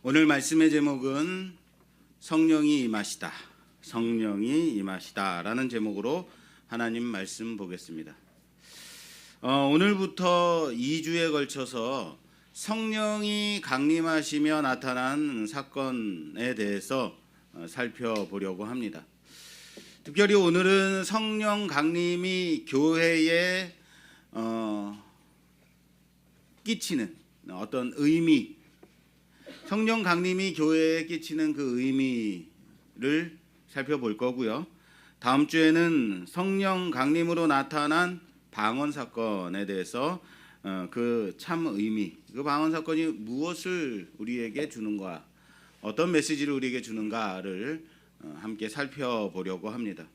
오늘 말씀의 제목은 성령이 임하시다, 성령이 임하시다라는 제목으로 하나님 말씀 보겠습니다. 오늘부터 2주에 걸쳐서 성령이 강림하시며 나타난 사건에 대해서 살펴보려고 합니다. 특별히 오늘은 성령 강림이 교회에 끼치는 어떤 의미, 성령 강림이 교회에 끼치는 그 의미를 살펴볼 거고요. 다음 주에는 성령 강림으로 나타난 방언 사건에 대해서 그 참 의미, 그 방언 사건이 무엇을 우리에게 주는가, 어떤 메시지를 우리에게 주는가를 함께 살펴보려고 합니다.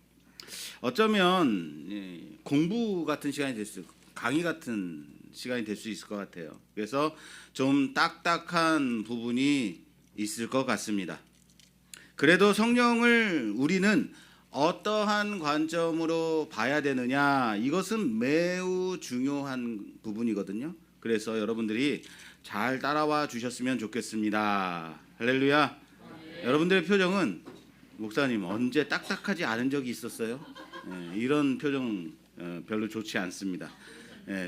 어쩌면 공부 같은 시간이 될 수, 강의 같은 시간이 될 수 있을 것 같아요. 그래서 좀 딱딱한 부분이 있을 것 같습니다. 그래도 성령을 우리는 어떠한 관점으로 봐야 되느냐, 이것은 매우 중요한 부분이거든요. 그래서 여러분들이 잘 따라와 주셨으면 좋겠습니다. 할렐루야. 여러분들의 표정은 목사님 언제 딱딱하지 않은 적이 있었어요? 이런 표정 별로 좋지 않습니다.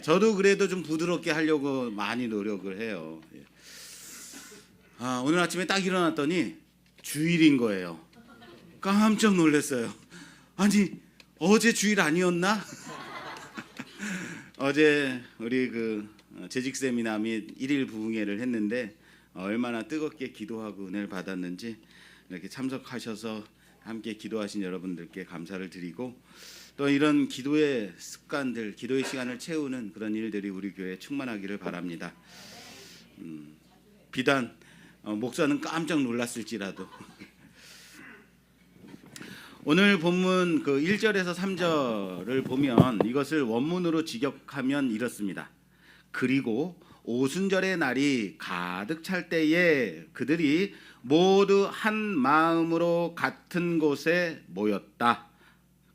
저도 그래도 좀 부드럽게 하려고 많이 노력을 해요. 오늘 아침에 딱 일어났더니 주일인 거예요. 깜짝 놀랐어요. 아니, 어제 주일 아니었나? 어제 우리 그 재직 세미나 및 1일 부흥회를 했는데 얼마나 뜨겁게 기도하고 은혜를 받았는지 이렇게 참석하셔서 함께 기도하신 여러분들께 감사를 드리고, 또 이런 기도의 습관들, 기도의 시간을 채우는 그런 일들이 우리 교회에 충만하기를 바랍니다. 비단 목사는 깜짝 놀랐을지라도. 오늘 본문 그 1절에서 3절을 보면 이것을 원문으로 직역하면 이렇습니다. 그리고 오순절의 날이 가득 찰 때에 그들이 모두 한 마음으로 같은 곳에 모였다.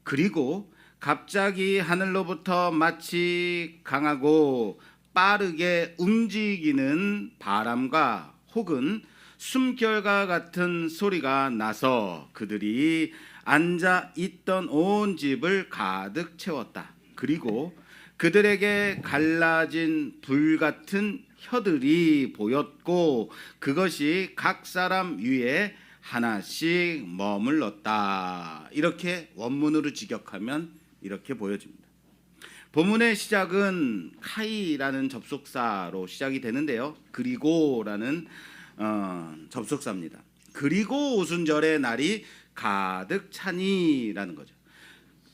그리고 갑자기 하늘로부터 마치 강하고 빠르게 움직이는 바람과 혹은 숨결과 같은 소리가 나서 그들이 앉아 있던 온 집을 가득 채웠다. 그리고 그들에게 갈라진 불 같은 혀들이 보였고 그것이 각 사람 위에 하나씩 머물렀다. 이렇게 원문으로 직역하면 이렇게 보여집니다. 본문의 시작은 카이라는 접속사로 시작이 되는데요. 그리고라는 접속사입니다. 그리고 오순절의 날이 가득 차니라는 거죠.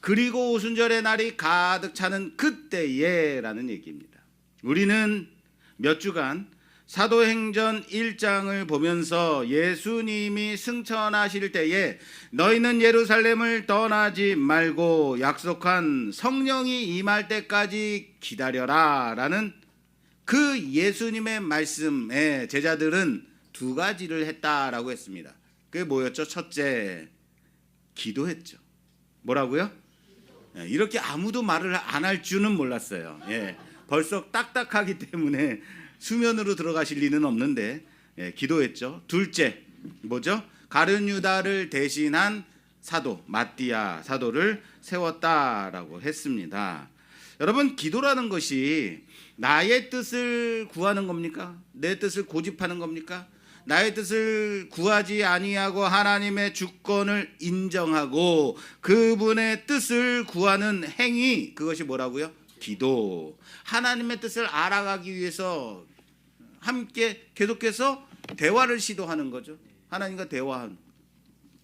그리고 오순절의 날이 가득 차는 그때에라는 얘기입니다. 우리는 몇 주간 사도행전 1장을 보면서 예수님이 승천하실 때에 너희는 예루살렘을 떠나지 말고 약속한 성령이 임할 때까지 기다려라 라는 그 예수님의 말씀에 제자들은 두 가지를 했다라고 했습니다. 그게 뭐였죠? 첫째, 기도했죠. 뭐라고요? 이렇게 아무도 말을 안 할 줄은 몰랐어요. 벌써 딱딱하기 때문에 수면으로 들어가실 리는 없는데 기도했죠. 둘째, 뭐죠? 가룟 유다를 대신한 사도 마띠아 사도를 세웠다라고 했습니다. 여러분, 기도라는 것이 나의 뜻을 구하는 겁니까? 내 뜻을 고집하는 겁니까? 나의 뜻을 구하지 아니하고 하나님의 주권을 인정하고 그분의 뜻을 구하는 행위, 그것이 뭐라고요? 기도. 하나님의 뜻을 알아가기 위해서 함께 계속해서 대화를 시도하는 거죠. 하나님과 대화하는.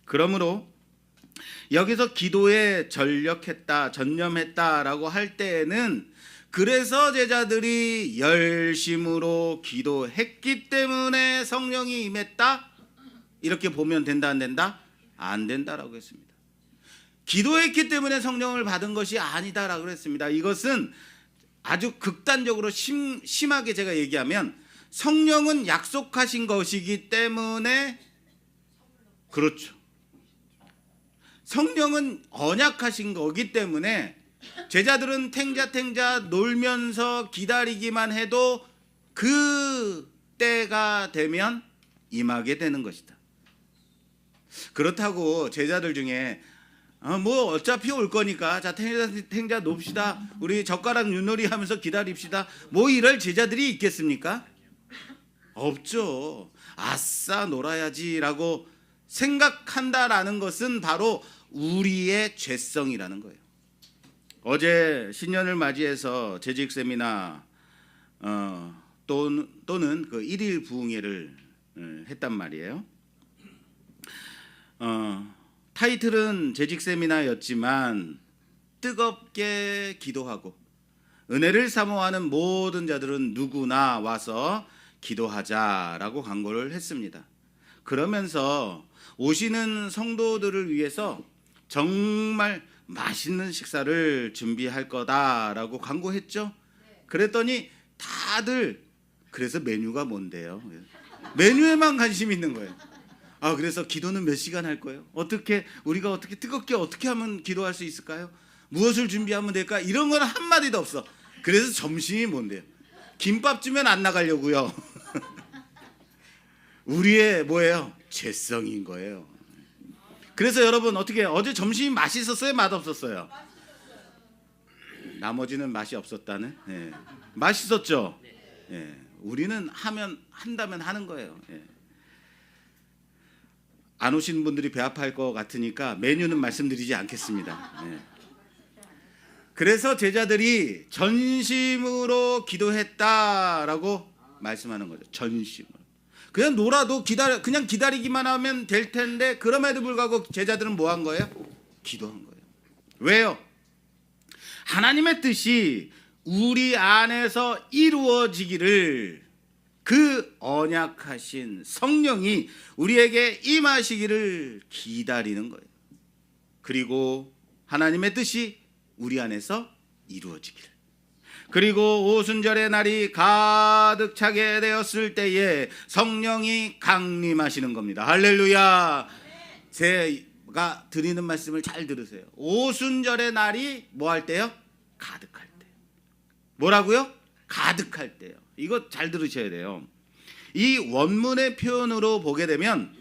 그러므로 여기서 기도에 전념했다라고 할 때에는 그래서 제자들이 열심으로 기도했기 때문에 성령이 임했다? 이렇게 보면 된다, 안 된다? 안 된다라고 했습니다. 기도했기 때문에 성령을 받은 것이 아니다라고 했습니다. 이것은 아주 극단적으로 심하게 제가 얘기하면 성령은 약속하신 것이기 때문에, 그렇죠. 성령은 언약하신 거기 때문에 제자들은 탱자탱자 놀면서 기다리기만 해도 그 때가 되면 임하게 되는 것이다. 그렇다고 제자들 중에 뭐 어차피 올 거니까 자 탱자 놉시다, 우리 젓가락 윷놀이 하면서 기다립시다, 뭐 이럴 제자들이 있겠습니까? 없죠. 아싸 놀아야지라고 생각한다라는 것은 바로 우리의 죄성이라는 거예요. 어제 신년을 맞이해서 재직세미나 또는 그 1일 부흥회를 했단 말이에요. 타이틀은 재직세미나였지만 뜨겁게 기도하고 은혜를 사모하는 모든 자들은 누구나 와서 기도하자라고 광고를 했습니다. 그러면서 오시는 성도들을 위해서 정말 맛있는 식사를 준비할 거다라고 광고했죠. 그랬더니 다들 그래서 메뉴가 뭔데요? 메뉴에만 관심 있는 거예요. 그래서 기도는 몇 시간 할 거예요? 우리가 어떻게 뜨겁게 어떻게 하면 기도할 수 있을까요? 무엇을 준비하면 될까? 이런 건 한마디도 없어. 그래서 점심이 뭔데요? 김밥 주면 안 나가려고요. 우리의 뭐예요? 죄성인 거예요. 그래서 여러분 어제 점심이 맛있었어요? 맛없었어요? 나머지는 맛이 없었다는? 예. 맛있었죠? 예. 우리는 한다면 하는 거예요. 예. 안 오시는 분들이 배 아파할 것 같으니까 메뉴는 말씀드리지 않겠습니다. 예. 그래서 제자들이 전심으로 기도했다라고 말씀하는 거죠. 전심으로. 그냥 놀아도 그냥 기다리기만 하면 될 텐데 그럼에도 불구하고 제자들은 뭐 한 거예요? 기도한 거예요. 왜요? 하나님의 뜻이 우리 안에서 이루어지기를, 그 언약하신 성령이 우리에게 임하시기를 기다리는 거예요. 그리고 하나님의 뜻이 우리 안에서 이루어지기를. 그리고 오순절의 날이 가득 차게 되었을 때에 성령이 강림하시는 겁니다. 할렐루야. 제가 드리는 말씀을 잘 들으세요. 오순절의 날이 뭐 할 때요? 가득할 때. 뭐라고요? 가득할 때요. 이거 잘 들으셔야 돼요. 이 원문의 표현으로 보게 되면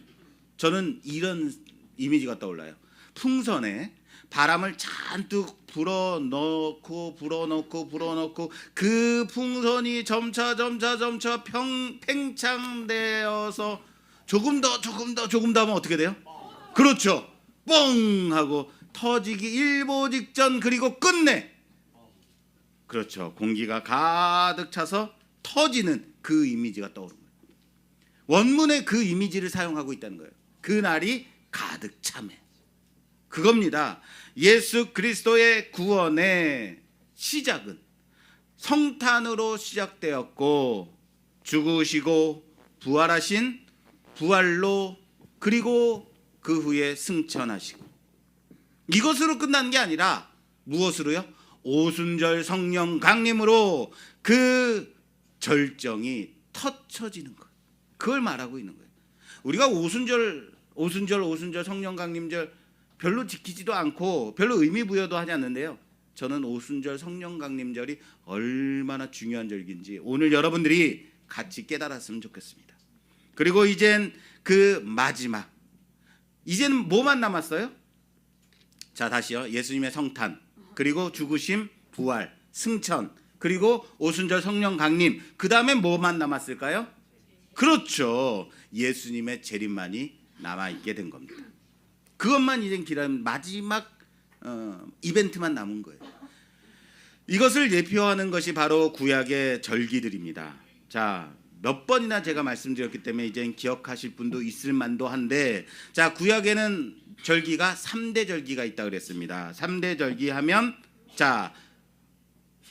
저는 이런 이미지가 떠올라요. 풍선에 바람을 잔뜩 불어넣고 그 풍선이 점차 팽창되어서 조금 더 하면 어떻게 돼요? 그렇죠. 뻥 하고 터지기 일보 직전, 그리고 끝내. 그렇죠. 공기가 가득 차서 터지는 그 이미지가 떠오르는 거예요. 원문에 그 이미지를 사용하고 있다는 거예요. 그 날이 가득 차매. 그겁니다. 예수 그리스도의 구원의 시작은 성탄으로 시작되었고, 죽으시고 부활하신 부활로, 그리고 그 후에 승천하시고, 이것으로 끝난 게 아니라 무엇으로요? 오순절 성령 강림으로 그 절정이 터쳐지는 것. 그걸 말하고 있는 거예요. 우리가 오순절 성령 강림절 별로 지키지도 않고 별로 의미 부여도 하지 않는데요. 저는 오순절 성령 강림절이 얼마나 중요한 절기인지 오늘 여러분들이 같이 깨달았으면 좋겠습니다. 그리고 이젠 그 마지막, 이제는 뭐만 남았어요? 자, 다시요. 예수님의 성탄, 그리고 죽으심, 부활, 승천, 그리고 오순절 성령 강림, 그 다음에 뭐만 남았을까요? 그렇죠. 예수님의 재림만이 남아있게 된 겁니다. 그것만 이제 기다리는 마지막 이벤트만 남은 거예요. 이것을 예표하는 것이 바로 구약의 절기들입니다. 자, 몇 번이나 제가 말씀드렸기 때문에 이제 기억하실 분도 있을 만도 한데, 자, 구약에는 절기가 3대 절기가 있다 그랬습니다. 3대 절기 하면, 자,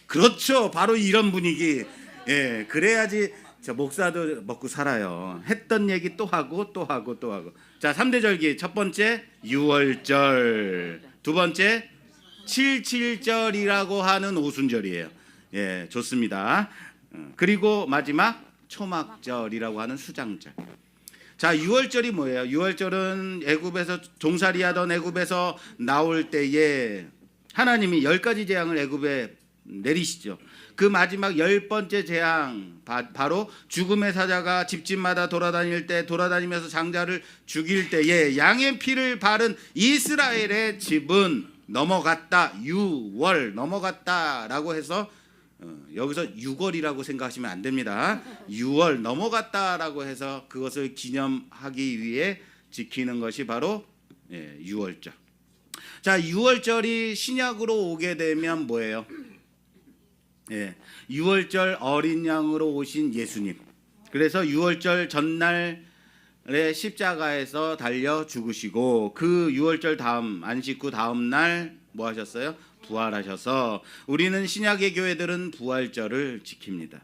그렇죠. 바로 이런 분위기. 예, 그래야지 저 목사도 먹고 살아요. 했던 얘기 또 하고. 자, 3대 절기. 첫 번째 유월절, 두 번째 칠칠절이라고 하는 오순절이에요. 예, 좋습니다. 그리고 마지막 초막절이라고 하는 수장절. 자, 유월절이 뭐예요? 유월절은 애굽에서 종살이하던 애굽에서 나올 때에 하나님이 10가지 재앙을 애굽에 내리시죠. 그 마지막 10번째 재앙, 바로 죽음의 사자가 집집마다 돌아다니면서 장자를 죽일 때에 양의 피를 바른 이스라엘의 집은 넘어갔다. 6월 넘어갔다라고 해서 여기서 6월이라고 생각하시면 안 됩니다. 6월 넘어갔다라고 해서 그것을 기념하기 위해 지키는 것이 바로 6월절. 자, 6월절이 신약으로 오게 되면 뭐예요? 6월절 어린 양으로 오신 예수님. 그래서 6월절 전날에 십자가에서 달려 죽으시고 그 6월절 다음 안식 후 다음 날 뭐 하셨어요? 부활하셔서 우리는 신약의 교회들은 부활절을 지킵니다.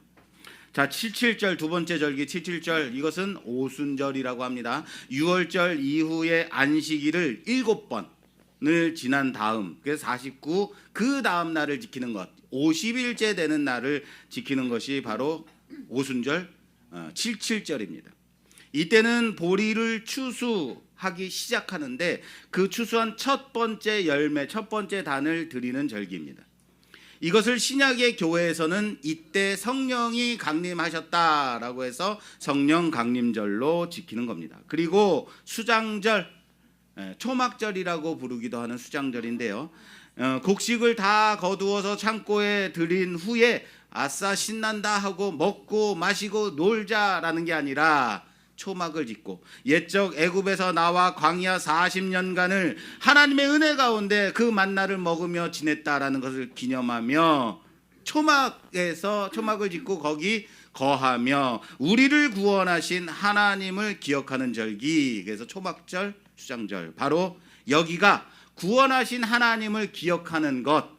자, 77절 두 번째 절기 77절 이것은 오순절이라고 합니다. 6월절 이후에 안식일을 7번을 지난 다음 그래서 49 그 다음 날을 지키는 것 50일째 되는 날을 지키는 것이 바로 오순절 77절입니다. 이때는 보리를 추수하기 시작하는데 그 추수한 첫 번째 열매, 첫 번째 단을 드리는 절기입니다. 이것을 신약의 교회에서는 이때 성령이 강림하셨다라고 해서 성령 강림절로 지키는 겁니다. 그리고 수장절, 초막절이라고 부르기도 하는 수장절인데요. 곡식을 다 거두어서 창고에 들인 후에 아싸 신난다 하고 먹고 마시고 놀자라는 게 아니라 초막을 짓고 옛적 애굽에서 나와 광야 40년간을 하나님의 은혜 가운데 그 만나를 먹으며 지냈다라는 것을 기념하며 초막을 짓고 거기 거하며 우리를 구원하신 하나님을 기억하는 절기. 그래서 초막절, 수장절. 바로 여기가 구원하신 하나님을 기억하는 것,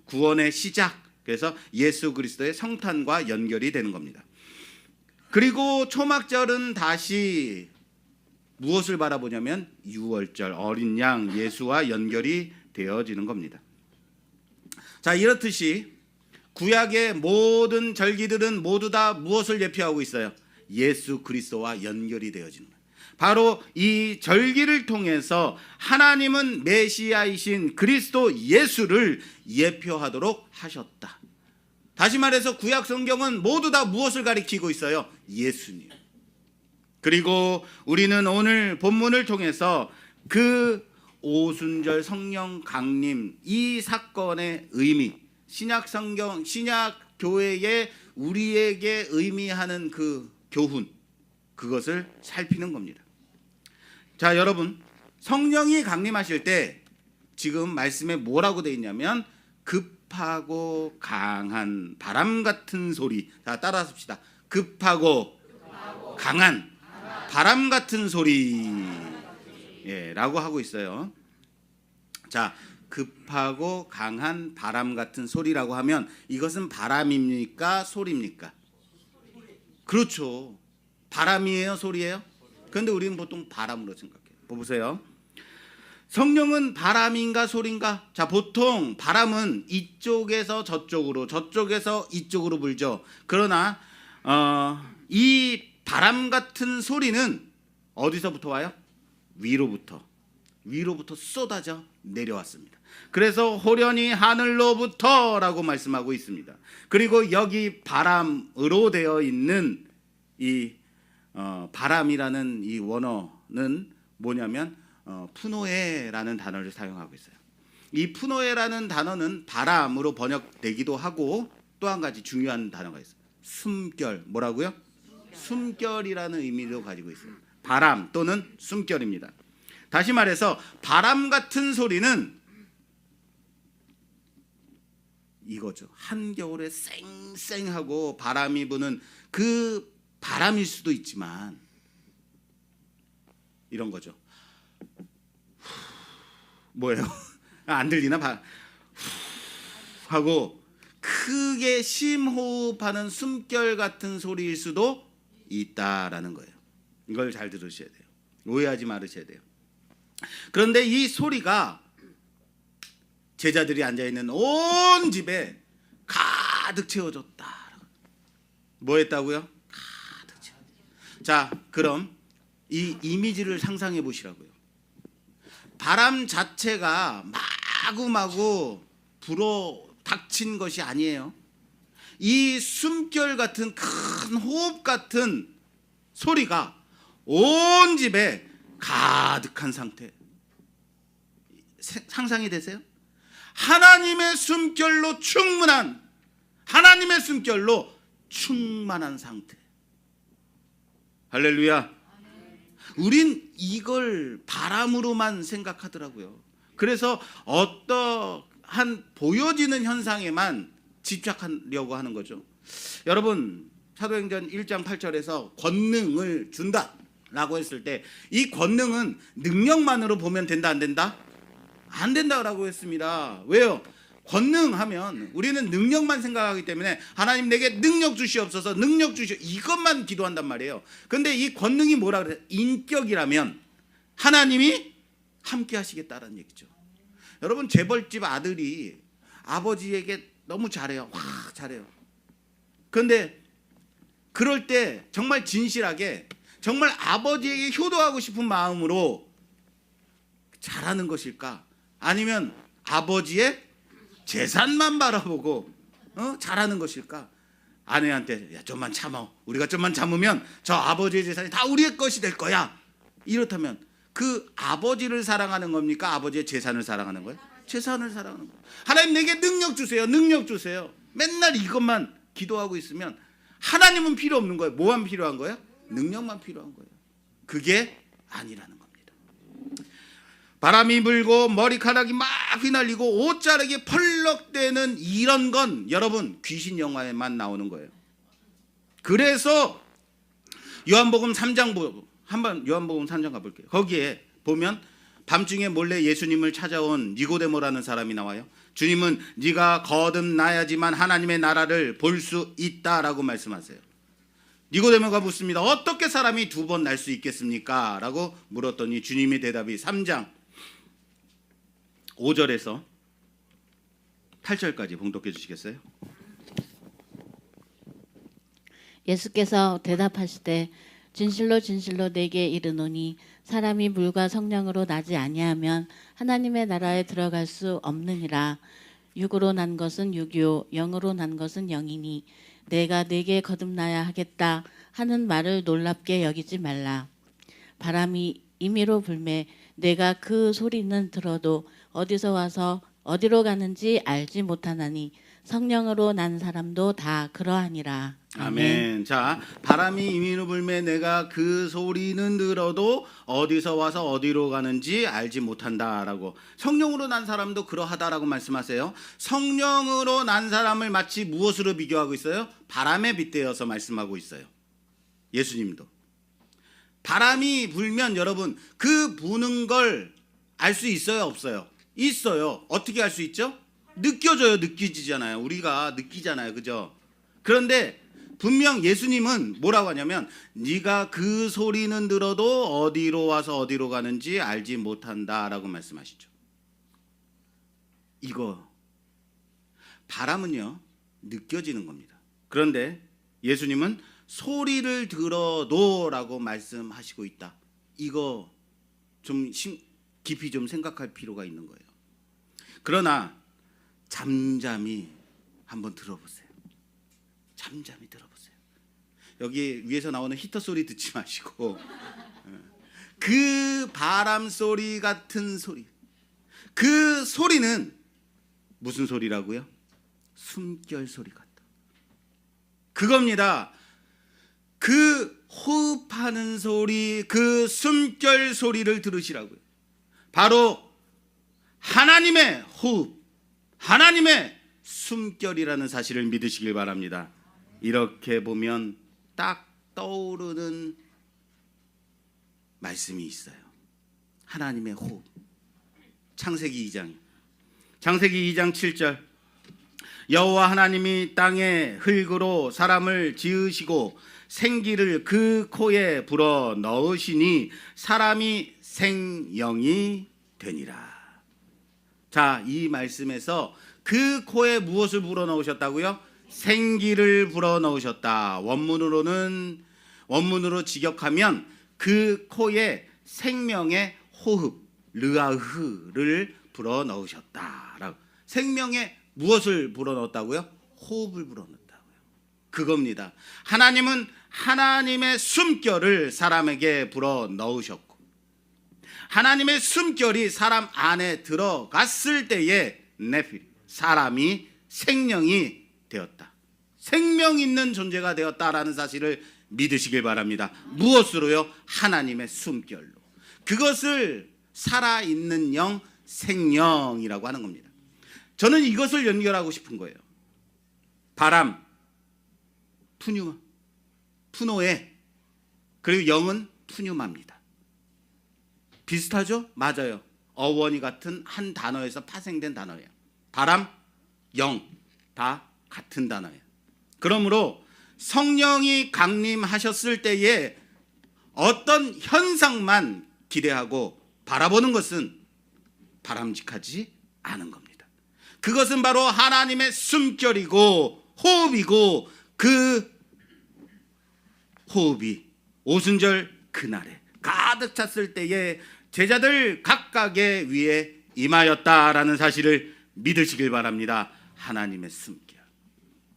구원의 시작. 그래서 예수 그리스도의 성탄과 연결이 되는 겁니다. 그리고 초막절은 다시 무엇을 바라보냐면 6월절 어린 양 예수와 연결이 되어지는 겁니다. 자, 이렇듯이 구약의 모든 절기들은 모두 다 무엇을 예표하고 있어요? 예수 그리스도와 연결이 되어지는 거예요. 바로 이 절기를 통해서 하나님은 메시아이신 그리스도 예수를 예표하도록 하셨다. 다시 말해서 구약 성경은 모두 다 무엇을 가리키고 있어요? 예수님. 그리고 우리는 오늘 본문을 통해서 그 오순절 성령 강림 이 사건의 의미, 신약 성경, 신약 교회에 우리에게 의미하는 그 교훈, 그것을 살피는 겁니다. 자, 여러분, 성령이 강림하실 때 지금 말씀에 뭐라고 되어 있냐면 급하고 강한 바람 같은 소리. 자, 따라 합시다. 급하고 강한 바람 같은 소리. 라고 하고 있어요. 자, 급하고 강한 바람 같은 소리라고 하면 이것은 바람입니까? 소리입니까? 그렇죠. 바람이에요? 소리예요? 그런데 우리는 보통 바람으로 생각해요. 보세요. 성령은 바람인가 소리인가? 자, 보통 바람은 이쪽에서 저쪽으로, 저쪽에서 이쪽으로 불죠. 그러나 이 바람 같은 소리는 어디서부터 와요? 위로부터 쏟아져 내려왔습니다. 그래서 호련히 하늘로부터라고 말씀하고 있습니다. 그리고 여기 바람으로 되어 있는 이 바람이라는 이 원어는 뭐냐면 푸노에라는 단어를 사용하고 있어요. 이 푸노에라는 단어는 바람으로 번역되기도 하고 또 한 가지 중요한 단어가 있어요. 숨결. 뭐라고요? 숨결이라는 의미도 가지고 있어요. 바람 또는 숨결입니다. 다시 말해서 바람 같은 소리는 이거죠. 한겨울에 쌩쌩하고 바람이 부는 그 바람일 수도 있지만 이런 거죠. 뭐예요? 안 들리나? 하고 크게 심호흡하는 숨결 같은 소리일 수도 있다라는 거예요. 이걸 잘 들으셔야 돼요. 오해하지 말으셔야 돼요. 그런데 이 소리가 제자들이 앉아있는 온 집에 가득 채워졌다. 뭐 했다고요? 가득 채워. 자, 그럼 이 이미지를 상상해 보시라고요. 바람 자체가 마구마구 불어 닥친 것이 아니에요. 이 숨결 같은 큰 호흡 같은 소리가 온 집에 가득한 상태. 상상이 되세요? 하나님의 숨결로 충만한, 하나님의 숨결로 충만한 상태. 할렐루야. 우린 이걸 바람으로만 생각하더라고요. 그래서 어떠한 보여지는 현상에만 집착하려고 하는 거죠. 여러분, 사도행전 1장 8절에서 권능을 준다라고 했을 때 이 권능은 능력만으로 보면 된다, 안 된다? 안 된다라고 했습니다. 왜요? 권능하면 우리는 능력만 생각하기 때문에 하나님 내게 능력 주시옵소서, 능력 주시오, 이것만 기도한단 말이에요. 근데 이 권능이 뭐라 그래요? 인격이라면 하나님이 함께 하시겠다라는 얘기죠. 여러분, 재벌집 아들이 아버지에게 너무 잘해요. 와, 잘해요. 그런데 그럴 때 정말 진실하게, 정말 아버지에게 효도하고 싶은 마음으로 잘하는 것일까? 아니면 아버지의 재산만 바라보고 잘하는 것일까? 아내한테 야, 좀만 참아, 우리가 좀만 참으면 저 아버지의 재산이 다 우리의 것이 될 거야. 이렇다면 그 아버지를 사랑하는 겁니까? 아버지의 재산을 사랑하는 거예요? 재산을 사랑하는 거예요. 하나님 내게 능력 주세요, 능력 주세요. 맨날 이것만 기도하고 있으면 하나님은 필요 없는 거예요. 뭐만 필요한 거예요? 능력만 필요한 거예요. 그게 아니라는 겁니다. 바람이 불고 머리카락이 막 휘날리고 옷자락이 펄럭대는 이런 건 여러분 귀신 영화에만 나오는 거예요. 그래서 요한복음 3장 한번 요한복음 3장 가볼게요. 거기에 보면 밤중에 몰래 예수님을 찾아온 니고데모라는 사람이 나와요. 주님은 네가 거듭나야지만 하나님의 나라를 볼 수 있다라고 말씀하세요. 니고데모가 묻습니다. 어떻게 사람이 두 번 날 수 있겠습니까? 라고 물었더니 주님의 대답이 3장 5절에서 8절까지 봉독해 주시겠어요? 예수께서 대답하시되 진실로 진실로 내게 이르노니 사람이 물과 성령으로 나지 아니하면 하나님의 나라에 들어갈 수 없느니라. 육으로 난 것은 육이요 영으로 난 것은 영이니 내가 네게 거듭나야 하겠다 하는 말을 놀랍게 여기지 말라. 바람이 임의로 불매 내가 그 소리는 들어도 어디서 와서 어디로 가는지 알지 못하나니 성령으로 난 사람도 다 그러하니라. 아멘. 자, 바람이 임의로 불매 내가 그 소리는 들어도 어디서 와서 어디로 가는지 알지 못한다라고. 성령으로 난 사람도 그러하다라고 말씀하세요. 성령으로 난 사람을 마치 무엇으로 비교하고 있어요? 바람에 빗대어서 말씀하고 있어요. 예수님도. 바람이 불면 여러분 그 부는 걸 알 수 있어요, 없어요? 있어요. 어떻게 알 수 있죠? 느껴져요. 느끼지잖아요. 우리가 느끼잖아요. 그죠? 그런데 분명 예수님은 뭐라고 하냐면 네가 그 소리는 들어도 어디로 와서 어디로 가는지 알지 못한다라고 말씀하시죠. 이거 바람은요 느껴지는 겁니다. 그런데 예수님은 소리를 들어도라고 말씀하시고 있다. 이거 좀 깊이 좀 생각할 필요가 있는 거예요. 그러나 잠잠히 한번 들어보세요. 잠잠히 들어보세요. 여기 위에서 나오는 히터 소리 듣지 마시고 그 바람 소리 같은 소리, 그 소리는 무슨 소리라고요? 숨결 소리 같다. 그겁니다. 그 호흡하는 소리, 그 숨결 소리를 들으시라고요. 바로 하나님의 호흡, 하나님의 숨결이라는 사실을 믿으시길 바랍니다. 이렇게 보면 딱 떠오르는 말씀이 있어요. 하나님의 호흡. 창세기 2장 7절 여호와 하나님이 땅에 흙으로 사람을 지으시고 생기를 그 코에 불어 넣으시니 사람이 생영이 되니라. 자, 이 말씀에서 그 코에 무엇을 불어 넣으셨다고요? 생기를 불어 넣으셨다. 원문으로 직역하면 그 코에 생명의 호흡 르아흐를 불어 넣으셨다. 생명의 무엇을 불어넣었다고요? 호흡을 불어넣었다고요. 그겁니다. 하나님은 하나님의 숨결을 사람에게 불어넣으셨고 하나님의 숨결이 사람 안에 들어갔을 때에 네필, 사람이 생명이 되었다. 생명 있는 존재가 되었다라는 사실을 믿으시길 바랍니다. 무엇으로요? 하나님의 숨결로. 그것을 살아있는 영, 생명이라고 하는 겁니다. 저는 이것을 연결하고 싶은 거예요. 바람, 푸노에, 그리고 영은 푸뉴마입니다. 비슷하죠? 맞아요. 어원이 같은 한 단어에서 파생된 단어예요. 바람, 영, 다 같은 단어예요. 그러므로 성령이 강림하셨을 때에 어떤 현상만 기대하고 바라보는 것은 바람직하지 않은 겁니다. 그것은 바로 하나님의 숨결이고 호흡이고 그 호흡이 오순절 그날에 가득 찼을 때에 제자들 각각의 위에 임하였다라는 사실을 믿으시길 바랍니다. 하나님의 숨결.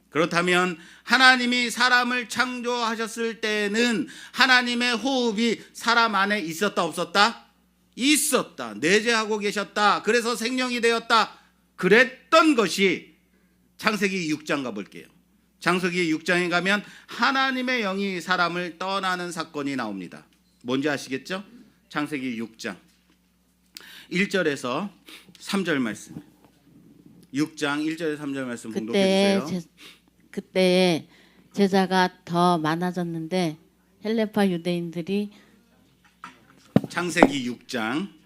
그렇다면 하나님이 사람을 창조하셨을 때는 하나님의 호흡이 사람 안에 있었다 없었다? 있었다. 내재하고 계셨다. 그래서 생명이 되었다. 그랬던 것이 창세기 6장 가볼게요. 창세기 6장에 가면 하나님의 영이 사람을 떠나는 사건이 나옵니다. 뭔지 아시겠죠? 창세기 6장 1절에서 3절 말씀. 6장 1절에서 3절 말씀 봉독해 주세요. 그때에 제자가 더 많아졌는데 헬레파 유대인들이 창세기 6장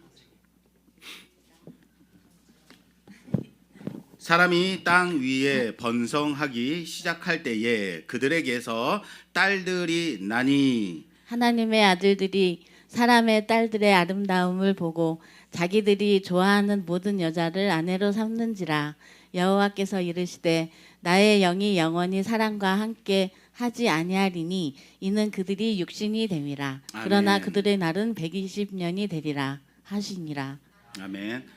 사람이 땅 위에 번성하기 시작할 때에 그들에게서 딸들이 나니 하나님의 아들들이 사람의 딸들의 아름다움을 보고 자기들이 좋아하는 모든 여자를 아내로 삼는지라. 여호와께서 이르시되 나의 영이 영원히 사람과 함께 하지 아니하리니 이는 그들이 육신이 됨이라. 그러나 아멘. 그들의 날은 120년이 되리라 하시니라. 아멘.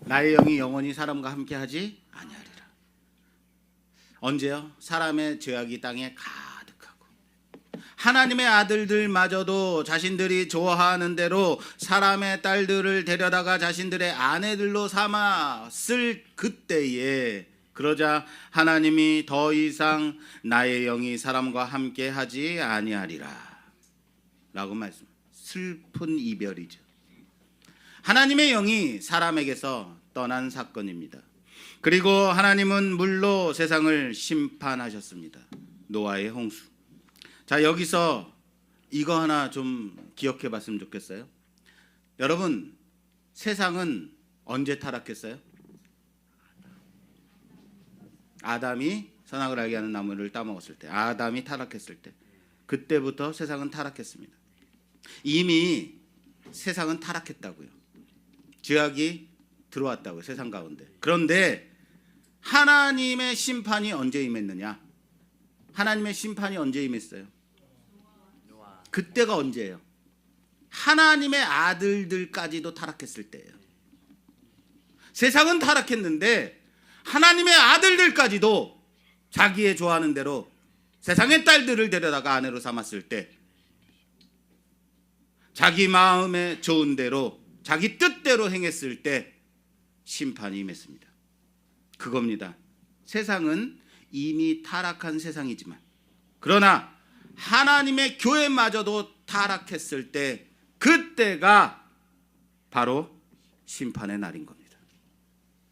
나의 영이 영원히 사람과 함께 하지 아니하리라. 언제요? 사람의 죄악이 땅에 가득하고 하나님의 아들들마저도 자신들이 좋아하는 대로 사람의 딸들을 데려다가 자신들의 아내들로 삼았을 그때에 그러자 하나님이 더 이상 나의 영이 사람과 함께 하지 아니하리라 라고 말씀. 슬픈 이별이죠. 하나님의 영이 사람에게서 떠난 사건입니다. 그리고 하나님은 물로 세상을 심판하셨습니다. 노아의 홍수. 자, 여기서 이거 하나 좀 기억해 봤으면 좋겠어요. 여러분, 세상은 언제 타락했어요? 아담이 선악을 알게 하는 나무를 따먹었을 때, 아담이 타락했을 때, 그때부터 세상은 타락했습니다. 이미 세상은 타락했다고요. 죄악이 들어왔다고요, 세상 가운데. 그런데 하나님의 심판이 언제 임했느냐? 하나님의 심판이 언제 임했어요? 그때가 언제예요? 하나님의 아들들까지도 타락했을 때예요. 세상은 타락했는데 하나님의 아들들까지도 자기의 좋아하는 대로 세상의 딸들을 데려다가 아내로 삼았을 때 자기 마음에 좋은 대로 자기 뜻대로 행했을 때 심판이 임했습니다. 그겁니다. 세상은 이미 타락한 세상이지만 그러나 하나님의 교회마저도 타락했을 때 그때가 바로 심판의 날인 겁니다.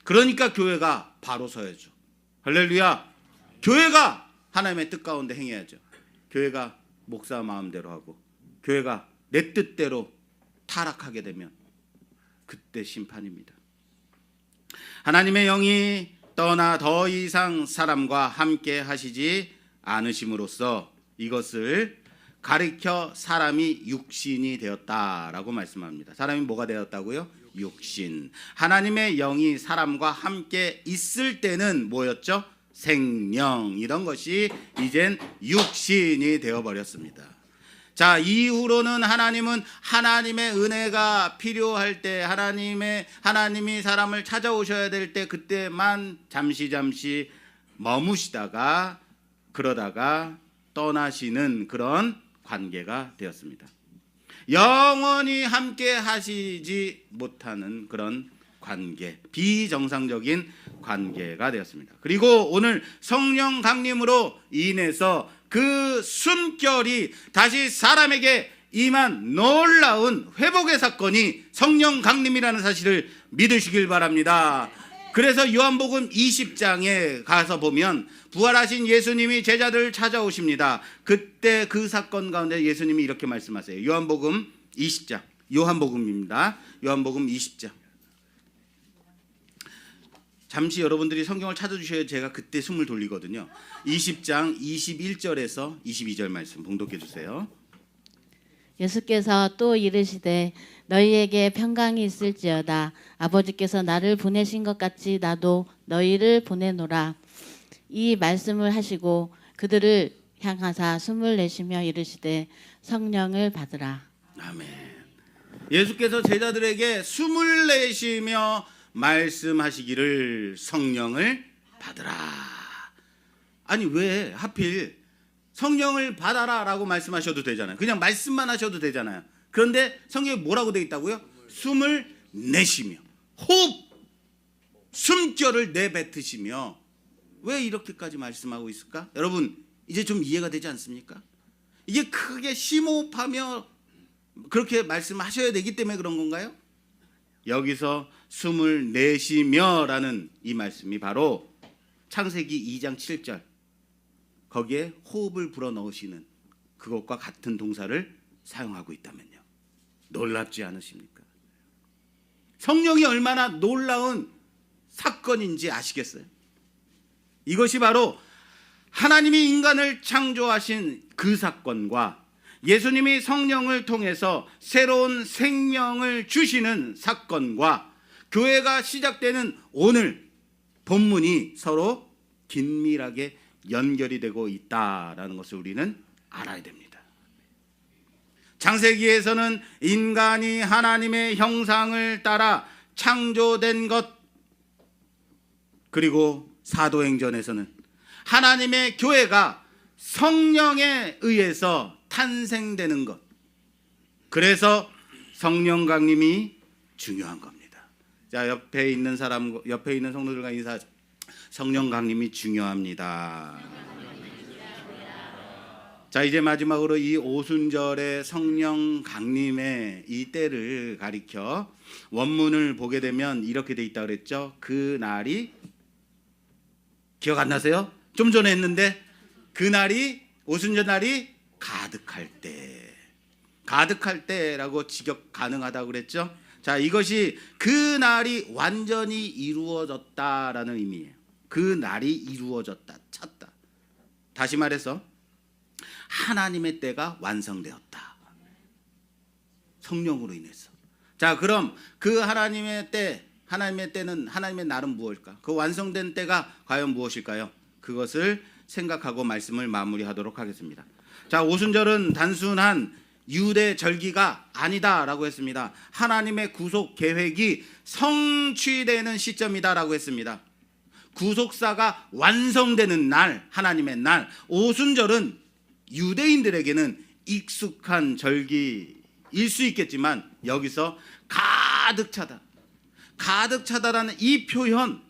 그러니까 교회가 바로 서야죠. 할렐루야. 교회가 하나님의 뜻 가운데 행해야죠. 교회가 목사 마음대로 하고 교회가 내 뜻대로 타락하게 되면 그때 심판입니다. 하나님의 영이 떠나 더 이상 사람과 함께 하시지 않으심으로써 이것을 가리켜 사람이 육신이 되었다라고 말씀합니다. 사람이 뭐가 되었다고요? 육신. 하나님의 영이 사람과 함께 있을 때는 뭐였죠? 생명. 이런 것이 이젠 육신이 되어버렸습니다. 자, 이후로는 하나님은 하나님의 은혜가 필요할 때, 하나님이 사람을 찾아오셔야 될 때 그때만 잠시 머무시다가 그러다가 떠나시는 그런 관계가 되었습니다. 영원히 함께 하시지 못하는 그런 관계, 비정상적인 관계가 되었습니다. 그리고 오늘 성령 강림으로 인해서 그 숨결이 다시 사람에게 임한 놀라운 회복의 사건이 성령 강림이라는 사실을 믿으시길 바랍니다. 그래서 요한복음 20장에 가서 보면 부활하신 예수님이 제자들을 찾아오십니다. 그때 그 사건 가운데 예수님이 이렇게 말씀하세요. 요한복음 20장, 요한복음입니다. 요한복음 20장. 잠시 여러분들이 성경을 찾아주셔야 제가 그때 숨을 돌리거든요. 20장 21절에서 22절 말씀 봉독해 주세요. 예수께서 또 이르시되 너희에게 평강이 있을지어다. 아버지께서 나를 보내신 것 같이 나도 너희를 보내노라. 이 말씀을 하시고 그들을 향하사 숨을 내쉬며 이르시되 성령을 받으라. 아멘. 예수께서 제자들에게 숨을 내쉬며 말씀하시기를 성령을 받으라. 아니 왜 하필 성령을 받아라 라고 말씀하셔도 되잖아요. 그냥 말씀만 하셔도 되잖아요. 그런데 성경에 뭐라고 되어 있다고요? 숨을 내쉬며 호흡, 숨결을 내뱉으시며. 왜 이렇게까지 말씀하고 있을까? 여러분 이제 좀 이해가 되지 않습니까? 이게 크게 심호흡하며 그렇게 말씀하셔야 되기 때문에 그런 건가요? 여기서 숨을 내쉬며 라는 이 말씀이 바로 창세기 2장 7절 거기에 호흡을 불어넣으시는 그것과 같은 동사를 사용하고 있다면요. 놀랍지 않으십니까? 성령이 얼마나 놀라운 사건인지 아시겠어요? 이것이 바로 하나님이 인간을 창조하신 그 사건과 예수님이 성령을 통해서 새로운 생명을 주시는 사건과 교회가 시작되는 오늘 본문이 서로 긴밀하게 연결이 되고 있다라는 것을 우리는 알아야 됩니다. 창세기에서는 인간이 하나님의 형상을 따라 창조된 것, 그리고 사도행전에서는 하나님의 교회가 성령에 의해서 탄생되는 것. 그래서 성령 강림이 중요한 겁니다. 자, 옆에 있는 성도들과 인사. 성령 강림이 중요합니다. 자, 이제 마지막으로 이 오순절의 성령 강림의 이 때를 가리켜 원문을 보게 되면 이렇게 돼 있다 그랬죠. 그 날이 기억 안 나세요? 좀 전에 했는데 그 날이 오순절 날이 가득할 때, 가득할 때라고 직역 가능하다고 그랬죠. 자, 이것이 그 날이 완전히 이루어졌다라는 의미예요. 그 날이 이루어졌다, 찼다. 다시 말해서 하나님의 때가 완성되었다. 성령으로 인해서. 자, 그럼 그 하나님의 때는 하나님의 날은 무엇일까? 그 완성된 때가 과연 무엇일까요? 그것을 생각하고 말씀을 마무리하도록 하겠습니다. 자, 오순절은 단순한 유대 절기가 아니다라고 했습니다. 하나님의 구속 계획이 성취되는 시점이다라고 했습니다. 구속사가 완성되는 날, 하나님의 날. 오순절은 유대인들에게는 익숙한 절기일 수 있겠지만 여기서 가득 차다. 가득 차다라는 이 표현,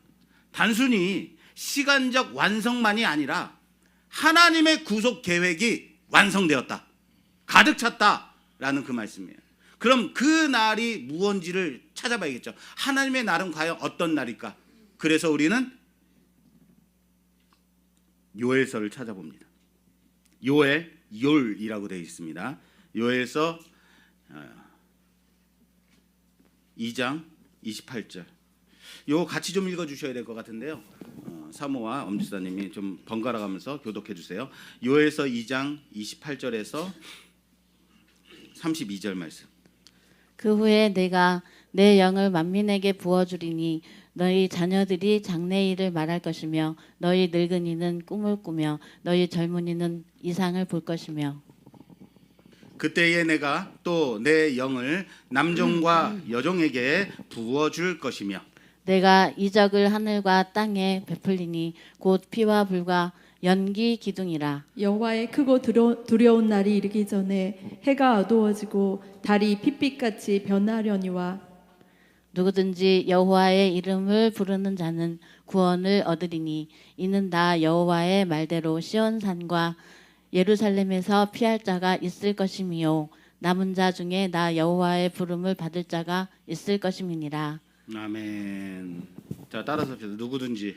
단순히 시간적 완성만이 아니라 하나님의 구속 계획이 완성되었다, 가득 찼다라는 그 말씀이에요. 그럼 그 날이 무언지를 찾아봐야겠죠. 하나님의 날은 과연 어떤 날일까? 그래서 우리는 요엘서를 찾아봅니다. 요엘이라고 되어 있습니다. 요엘서 2장 28절. 요 같이 좀 읽어주셔야 될 것 같은데요. 사모와 엄지사님이 좀 번갈아 가면서 교독해 주세요. 요엘서 2장 28절에서 32절 말씀. 그 후에 내가 내 영을 만민에게 부어주리니 너희 자녀들이 장래일을 말할 것이며 너희 늙은이는 꿈을 꾸며 너희 젊은이는 이상을 볼 것이며. 그때에 내가 또 내 영을 남종과 여종에게 부어줄 것이며 내가 이적을 하늘과 땅에 베풀리니 곧 피와 불과 연기 기둥이라. 여호와의 크고 두려운 날이 이르기 전에 해가 어두워지고 달이 핏빛같이 변하려니와 누구든지 여호와의 이름을 부르는 자는 구원을 얻으리니 이는 나 여호와의 말대로 시온산과 예루살렘에서 피할 자가 있을 것이미요 남은 자 중에 나 여호와의 부름을 받을 자가 있을 것임이니라. 아멘. 자, 따라서 합시다. 누구든지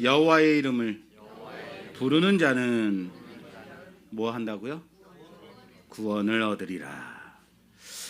여호와의 이름을 부르는 자는 뭐 한다고요? 구원을 얻으리라.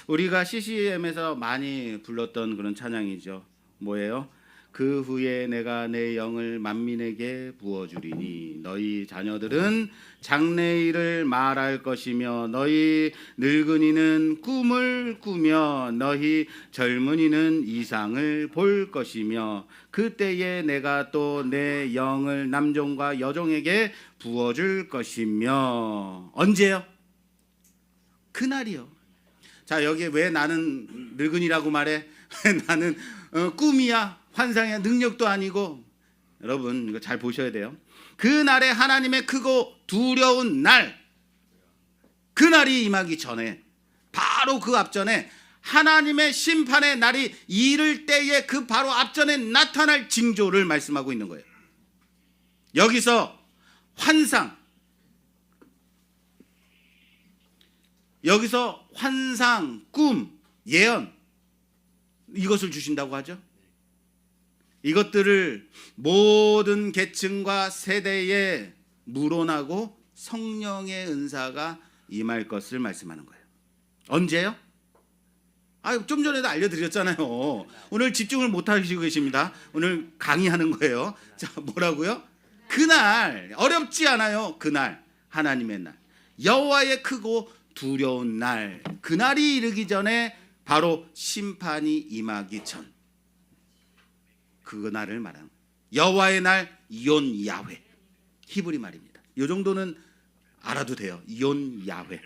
우리가 CCM에서 많이 불렀던 그런 찬양이죠. 뭐예요? 그 후에 내가 내 영을 만민에게 부어주리니 너희 자녀들은 장래일을 말할 것이며 너희 늙은이는 꿈을 꾸며 너희 젊은이는 이상을 볼 것이며 그때에 내가 또 내 영을 남종과 여종에게 부어줄 것이며 언제요? 그날이요. 자, 여기에 왜 나는 늙은이라고 말해? 왜 나는 꿈이야? 환상이야? 능력도 아니고. 여러분 이거 잘 보셔야 돼요. 그날에 하나님의 크고 두려운 날, 그날이 임하기 전에 바로 그 앞전에 하나님의 심판의 날이 이를 때에 그 바로 앞전에 나타날 징조를 말씀하고 있는 거예요. 여기서 환상, 여기서 환상, 꿈, 예언 이것을 주신다고 하죠. 이것들을 모든 계층과 세대에 물어나고 성령의 은사가 임할 것을 말씀하는 거예요. 언제요? 좀 전에도 알려드렸잖아요. 오늘 집중을 못 하시고 계십니다. 오늘 강의하는 거예요. 자, 뭐라고요? 그날, 어렵지 않아요. 그날, 하나님의 날, 여호와의 크고 두려운 날, 그날이 이르기 전에 바로 심판이 임하기 전, 그날을 말하는 여호와의 날, 이온 야훼, 히브리 말입니다. 이 정도는 알아도 돼요. 이온 야훼.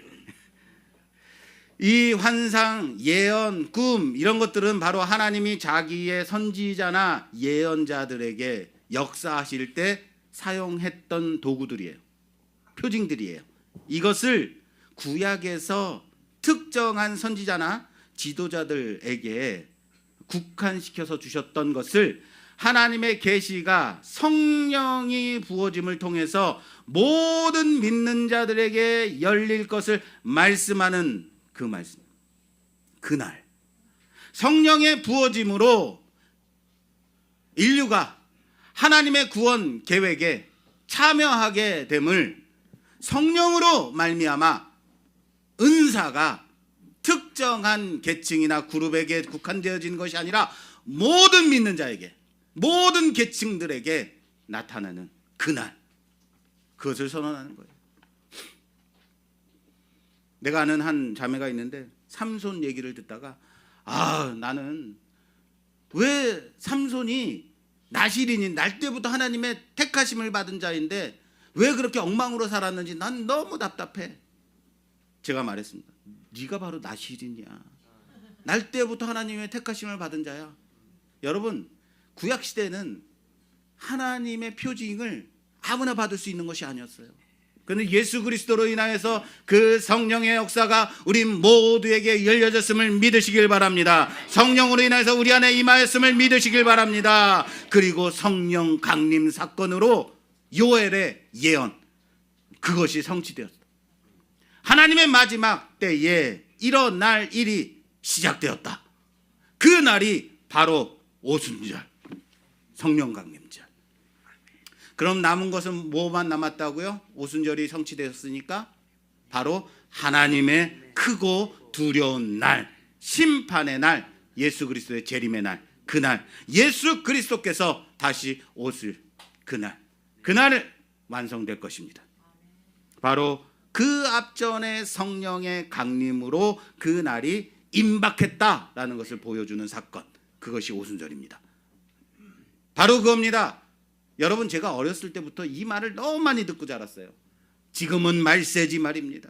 이 환상, 예언, 꿈 이런 것들은 바로 하나님이 자기의 선지자나 예언자들에게 역사하실 때 사용했던 도구들이에요. 표징들이에요. 이것을 구약에서 특정한 선지자나 지도자들에게 국한시켜서 주셨던 것을 하나님의 계시가 성령이 부어짐을 통해서 모든 믿는 자들에게 열릴 것을 말씀하는 그 말씀, 그날 성령의 부어짐으로 인류가 하나님의 구원 계획에 참여하게 됨을 성령으로 말미암아 은사가 특정한 계층이나 그룹에게 국한되어진 것이 아니라 모든 믿는 자에게, 모든 계층들에게 나타나는 그날, 그것을 선언하는 거예요. 내가 아는 한 자매가 있는데 삼손 얘기를 듣다가 나는 왜 삼손이 나실인인 날 때부터 하나님의 택하심을 받은 자인데 왜 그렇게 엉망으로 살았는지 난 너무 답답해. 제가 말했습니다. 네가 바로 나실인이야. 날 때부터 하나님의 택하심을 받은 자야. 여러분, 구약 시대는 하나님의 표징을 아무나 받을 수 있는 것이 아니었어요. 그런데 예수 그리스도로 인하여서 그 성령의 역사가 우리 모두에게 열려졌음을 믿으시길 바랍니다. 성령으로 인하여서 우리 안에 임하였음을 믿으시길 바랍니다. 그리고 성령 강림 사건으로 요엘의 예언, 그것이 성취되었다. 하나님의 마지막 때에 일어날 일이 시작되었다. 그 날이 바로 오순절, 성령 강림절. 그럼 남은 것은 뭐만 남았다고요? 오순절이 성취되었으니까 바로 하나님의 크고 두려운 날, 심판의 날, 예수 그리스도의 재림의 날, 그날 예수 그리스도께서 다시 오실 그날, 그날을 완성될 것입니다. 바로 그 앞전에 성령의 강림으로 그 날이 임박했다라는 것을 보여주는 사건, 그것이 오순절입니다. 바로 그겁니다. 여러분, 제가 어렸을 때부터 이 말을 너무 많이 듣고 자랐어요. 지금은 말세지 말입니다.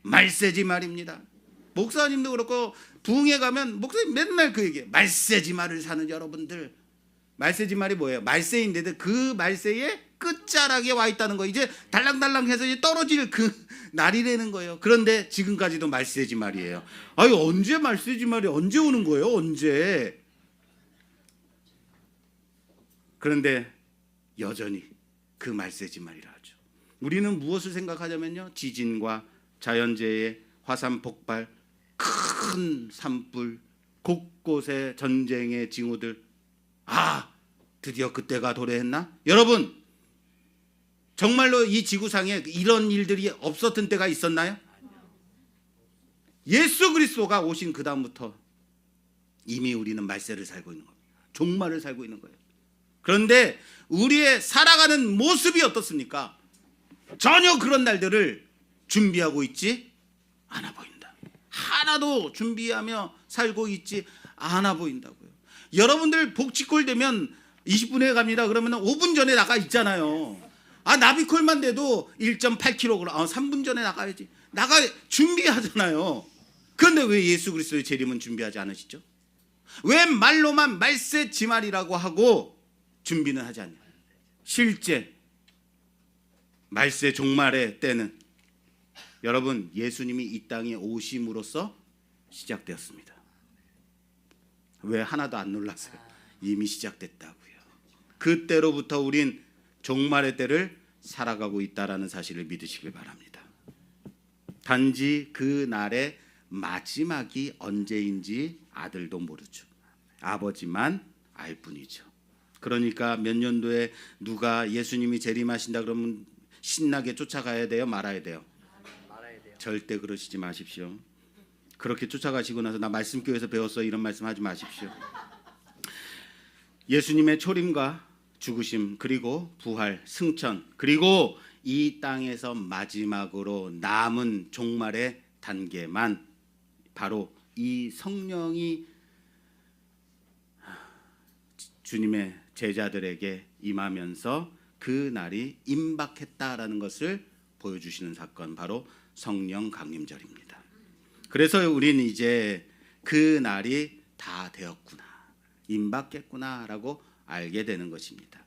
말세지 말입니다. 목사님도 그렇고 부흥회 가면 목사님 맨날 그 얘기해요. 말세지 말을 사는 여러분들. 말세지 말이 뭐예요? 말세인데도 그 말세의 끝자락에 와 있다는 거. 이제 달랑달랑해서 이제 떨어질 그 날이라는 거예요. 그런데 지금까지도 말세지 말이에요. 아유, 언제 말세지 말이 언제 오는 거예요? 언제? 그런데 여전히 그 말세지 말이라 하죠. 우리는 무엇을 생각하냐면요, 지진과 자연재해, 화산 폭발, 큰 산불, 곳곳에 전쟁의 징후들. 아, 드디어 그때가 도래했나? 여러분, 정말로 이 지구상에 이런 일들이 없었던 때가 있었나요? 예수 그리스도가 오신 그 다음부터 이미 우리는 말세를 살고 있는 겁니다. 종말을 살고 있는 거예요. 그런데 우리의 살아가는 모습이 어떻습니까? 전혀 그런 날들을 준비하고 있지 않아 보인다. 하나도 준비하며 살고 있지 않아 보인다고요. 여러분들 복지콜 되면 20분에 갑니다. 그러면 5분 전에 나가 있잖아요. 아, 나비콜만 돼도 1.8kg, 3분 전에 나가야지. 나가 준비하잖아요. 그런데 왜 예수 그리스도의 재림은 준비하지 않으시죠? 왜 말로만 말세지말이라고 하고 준비는 하지 않냐? 실제 말세 종말의 때는 여러분, 예수님이 이 땅에 오심으로써 시작되었습니다. 왜 하나도 안 놀랐어요? 이미 시작됐다고요. 그때로부터 우린 종말의 때를 살아가고 있다라는 사실을 믿으시길 바랍니다. 단지 그 날의 마지막이 언제인지 아들도 모르죠. 아버지만 알 뿐이죠. 그러니까 몇 년도에 누가 예수님이 재림하신다 그러면 신나게 쫓아가야 돼요? 말아야 돼요? 절대 그러시지 마십시오. 그렇게 쫓아가시고 나서 나 말씀교회에서 배웠어 이런 말씀 하지 마십시오. 예수님의 초림과 죽으심, 그리고 부활, 승천, 그리고 이 땅에서 마지막으로 남은 종말의 단계만 바로 이 성령이 주님의 제자들에게 임하면서 그 날이 임박했다라는 것을 보여주시는 사건, 바로 성령 강림절입니다. 그래서 우리는 이제 그 날이 다 되었구나, 임박했구나라고 알게 되는 것입니다.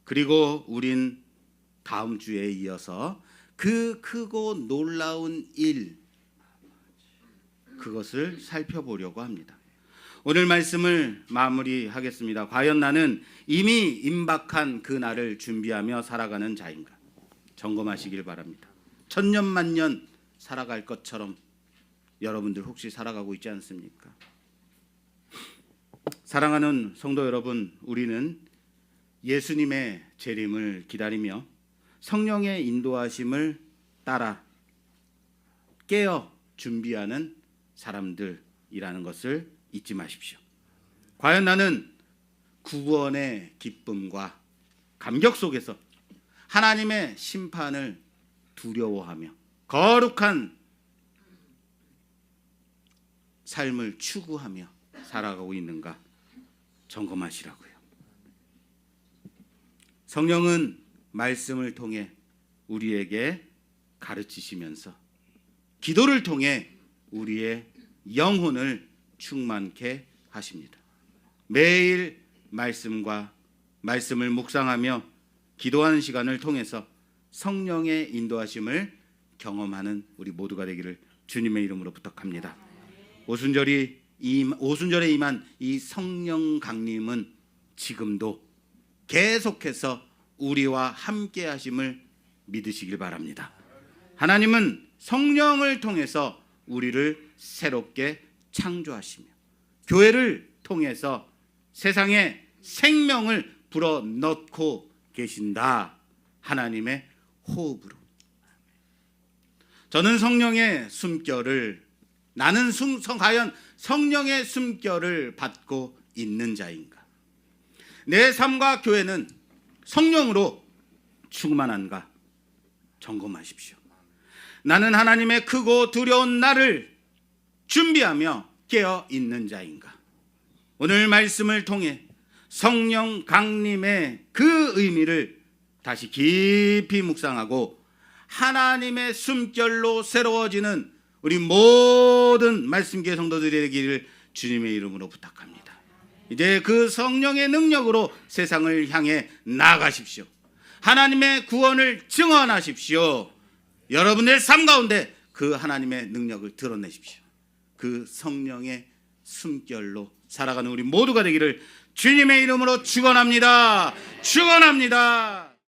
그리고 우린 다음 주에 이어서 그 크고 놀라운 일, 그것을 살펴보려고 합니다. 오늘 말씀을 마무리하겠습니다. 과연 나는 이미 임박한 그 날을 준비하며 살아가는 자인가? 점검하시길 바랍니다. 천년만년 살아갈 것처럼 여러분들 혹시 살아가고 있지 않습니까? 사랑하는 성도 여러분, 우리는 예수님의 재림을 기다리며 성령의 인도하심을 따라 깨어 준비하는 사람들이라는 것을 잊지 마십시오. 과연 나는 구원의 기쁨과 감격 속에서 하나님의 심판을 두려워하며 거룩한 삶을 추구하며 살아가고 있는가 점검하시라고요. 성령은 말씀을 통해 우리에게 가르치시면서 기도를 통해 우리의 영혼을 충만케 하십니다. 매일 말씀을 묵상하며 기도하는 시간을 통해서 성령의 인도하심을 경험하는 우리 모두가 되기를 주님의 이름으로 부탁합니다. 오순절에 임한 이 성령 강림은 지금도 계속해서 우리와 함께 하심을 믿으시길 바랍니다. 하나님은 성령을 통해서 우리를 새롭게 창조하시며 교회를 통해서 세상에 생명을 불어넣고 계신다. 하나님의 호흡으로. 저는 성령의 숨결을, 나는 과연 성령의 숨결을 받고 있는 자인가? 내 삶과 교회는 성령으로 충만한가? 점검하십시오. 나는 하나님의 크고 두려운 날을 준비하며 깨어 있는 자인가? 오늘 말씀을 통해 성령 강림의 그 의미를 다시 깊이 묵상하고 하나님의 숨결로 새로워지는 우리 모든 말씀기의 성도들이 되기를 주님의 이름으로 부탁합니다. 이제 그 성령의 능력으로 세상을 향해 나아가십시오. 하나님의 구원을 증언하십시오. 여러분의 삶 가운데 그 하나님의 능력을 드러내십시오. 그 성령의 숨결로 살아가는 우리 모두가 되기를 주님의 이름으로 축원합니다. 축원합니다.